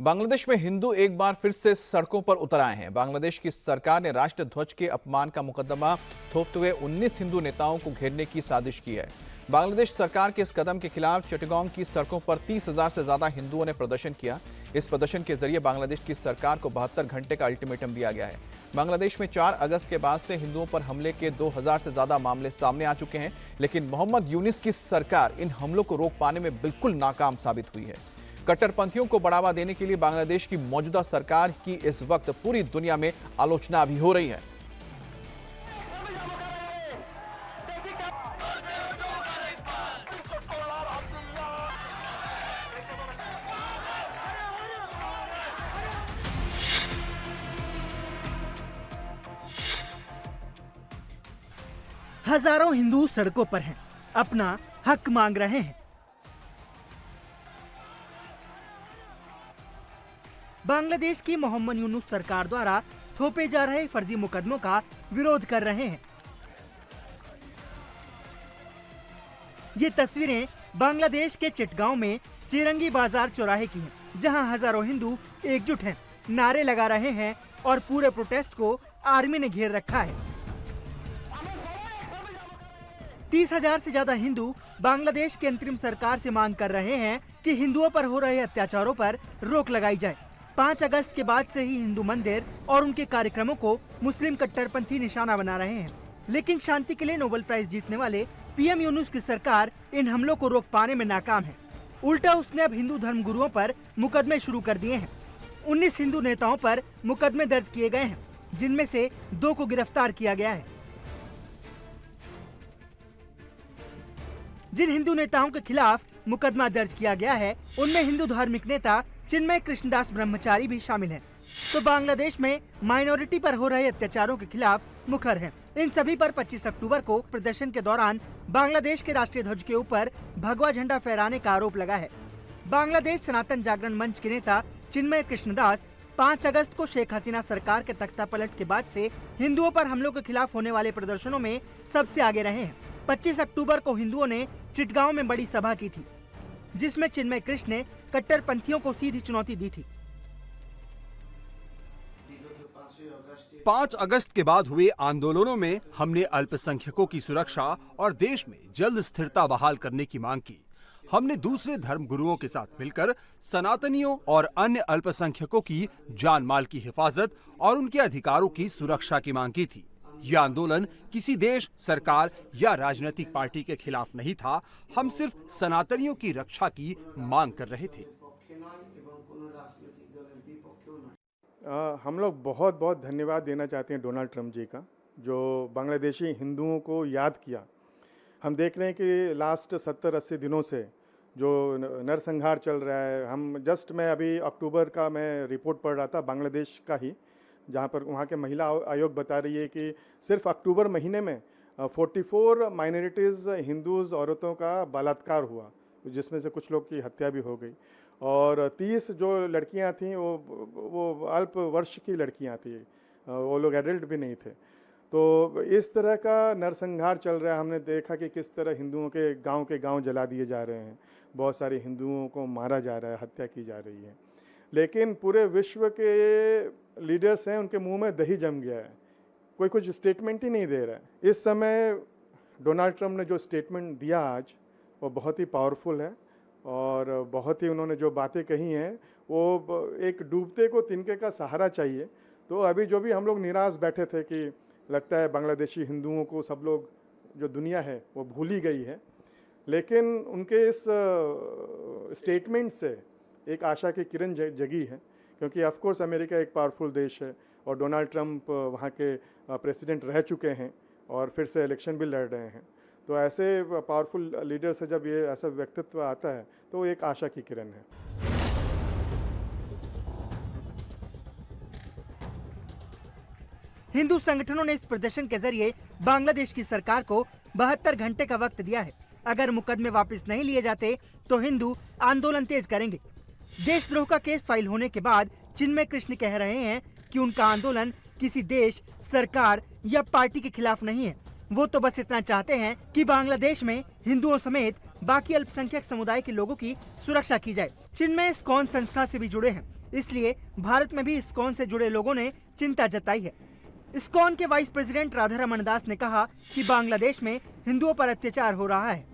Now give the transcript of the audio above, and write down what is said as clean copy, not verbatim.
बांग्लादेश में हिंदू एक बार फिर से सड़कों पर उतर आए हैं। बांग्लादेश की सरकार ने राष्ट्र ध्वज के अपमान का मुकदमा थोपते हुए 19 हिंदू नेताओं को घेरने की साजिश की है। बांग्लादेश सरकार के इस कदम के खिलाफ चिटगांव की सड़कों पर 30,000 से ज्यादा हिंदुओं ने प्रदर्शन किया। इस प्रदर्शन के जरिए बांग्लादेश की सरकार को 72 घंटे का अल्टीमेटम दिया गया है। बांग्लादेश में 4 अगस्त के बाद से हिंदुओं पर हमले के 2000 से ज्यादा मामले सामने आ चुके हैं, लेकिन मोहम्मद यूनिस की सरकार इन हमलों को रोक पाने में बिल्कुल नाकाम साबित हुई है। कट्टरपंथियों को बढ़ावा देने के लिए बांग्लादेश की मौजूदा सरकार की इस वक्त पूरी दुनिया में आलोचना भी हो रही है। हजारों हिंदू सड़कों पर हैं, अपना हक मांग रहे हैं। बांग्लादेश की मोहम्मद यूनुस सरकार द्वारा थोपे जा रहे फर्जी मुकदमों का विरोध कर रहे हैं। ये तस्वीरें बांग्लादेश के चिटगांव में चिरंगी बाजार चौराहे की हैं, जहां हजारों हिंदू एकजुट हैं, नारे लगा रहे हैं और पूरे प्रोटेस्ट को आर्मी ने घेर रखा है। 30,000 से ज्यादा हिंदू बांग्लादेश की अंतरिम सरकार से मांग कर रहे हैं कि हिंदुओं पर हो रहे अत्याचारों पर रोक लगाई जाए। 5 अगस्त के बाद से ही हिंदू मंदिर और उनके कार्यक्रमों को मुस्लिम कट्टरपंथी निशाना बना रहे हैं, लेकिन शांति के लिए नोबेल प्राइज जीतने वाले पीएम यूनुस की सरकार इन हमलों को रोक पाने में नाकाम है। उल्टा उसने अब हिंदू धर्मगुरुओं पर मुकदमे शुरू कर दिए हैं। 19 हिंदू नेताओं पर मुकदमे दर्ज किए गए हैं, जिनमें से 2 को गिरफ्तार किया गया है। जिन हिंदू नेताओं के खिलाफ मुकदमा दर्ज किया गया है, उनमें हिंदू धार्मिक नेता चिन्मय कृष्णदास ब्रह्मचारी भी शामिल हैं। तो बांग्लादेश में माइनॉरिटी पर हो रहे अत्याचारों के खिलाफ मुखर हैं। इन सभी पर 25 अक्टूबर को प्रदर्शन के दौरान बांग्लादेश के राष्ट्रीय ध्वज के ऊपर भगवा झंडा फहराने का आरोप लगा है। बांग्लादेश सनातन जागरण मंच के नेता चिन्मय कृष्णदास 5 अगस्त को शेख हसीना सरकार के तख्ता पलट के बाद से हिंदुओं पर हमलों के खिलाफ होने वाले प्रदर्शनों में सबसे आगे रहे हैं। 25 अक्टूबर को हिंदुओं ने चिटगांव में बड़ी सभा की थी, जिसमें चिन्मय कृष्ण ने कट्टरपंथियों को सीधी चुनौती दी थी। 5 अगस्त के बाद हुए आंदोलनों में हमने अल्पसंख्यकों की सुरक्षा और देश में जल्द स्थिरता बहाल करने की मांग की। हमने दूसरे धर्म गुरुओं के साथ मिलकर सनातनियों और अन्य अल्पसंख्यकों की जान माल की हिफाजत और उनके अधिकारों की सुरक्षा की मांग की थी। यह आंदोलन किसी देश, सरकार या राजनीतिक पार्टी के खिलाफ नहीं था। हम सिर्फ सनातनियों की रक्षा की मांग कर रहे थे। हम लोग बहुत बहुत धन्यवाद देना चाहते हैं डोनाल्ड ट्रंप जी का, जो बांग्लादेशी हिंदुओं को याद किया। हम देख रहे हैं कि लास्ट 70-80 दिनों से जो नरसंहार चल रहा है, मैं अभी अक्टूबर का मैं रिपोर्ट पढ़ रहा था बांग्लादेश का ही, जहाँ पर वहाँ के महिला आयोग बता रही है कि सिर्फ अक्टूबर महीने में 44 माइनॉरिटीज़ हिंदूज़ औरतों का बलात्कार हुआ, जिसमें से कुछ लोग की हत्या भी हो गई, और 30 जो लड़कियाँ थीं वो अल्प वर्ष की लड़कियाँ थीं, वो लोग एडल्ट भी नहीं थे। तो इस तरह का नरसंहार चल रहा है। हमने देखा कि किस तरह हिंदुओं के गांव जला दिए जा रहे हैं, बहुत सारे हिंदुओं को मारा जा रहा है, हत्या की जा रही है, लेकिन पूरे विश्व के लीडर्स हैं, उनके मुंह में दही जम गया है, कोई कुछ स्टेटमेंट ही नहीं दे रहा है। इस समय डोनाल्ड ट्रंप ने जो स्टेटमेंट दिया आज, वो बहुत ही पावरफुल है और बहुत ही उन्होंने जो बातें कही हैं, वो एक डूबते को तिनके का सहारा चाहिए। तो अभी जो भी हम लोग निराश बैठे थे कि लगता है बांग्लादेशी हिंदुओं को सब लोग, जो दुनिया है वो भूल ही गई है, लेकिन उनके इस स्टेटमेंट से एक आशा की किरण जगी है, क्योंकि ऑफ कोर्स अमेरिका एक पावरफुल देश है और डोनाल्ड ट्रंप वहाँ के प्रेसिडेंट रह चुके हैं और फिर से इलेक्शन भी लड़ रहे हैं। तो ऐसे पावरफुल लीडर से जब ये ऐसा व्यक्तित्व आता है तो वो एक आशा की किरण है। हिंदू संगठनों ने इस प्रदर्शन के जरिए बांग्लादेश की सरकार को 72 घंटे का वक्त दिया है। अगर मुकदमे वापस नहीं लिए जाते तो हिंदू आंदोलन तेज करेंगे। देशद्रोह का केस फाइल होने के बाद चिन्मय कृष्ण कह रहे हैं कि उनका आंदोलन किसी देश, सरकार या पार्टी के खिलाफ नहीं है। वो तो बस इतना चाहते हैं कि बांग्लादेश में हिंदुओं समेत बाकी अल्पसंख्यक समुदाय के लोगों की सुरक्षा की जाए। चिन्मय इस्कॉन संस्था से भी जुड़े हैं, इसलिए भारत में भी इस्कॉन से जुड़े लोगों ने चिंता जताई है। इस्कॉन के वाइस प्रेसिडेंट राधारमण दास ने कहा कि बांग्लादेश में हिंदुओं पर अत्याचार हो रहा है।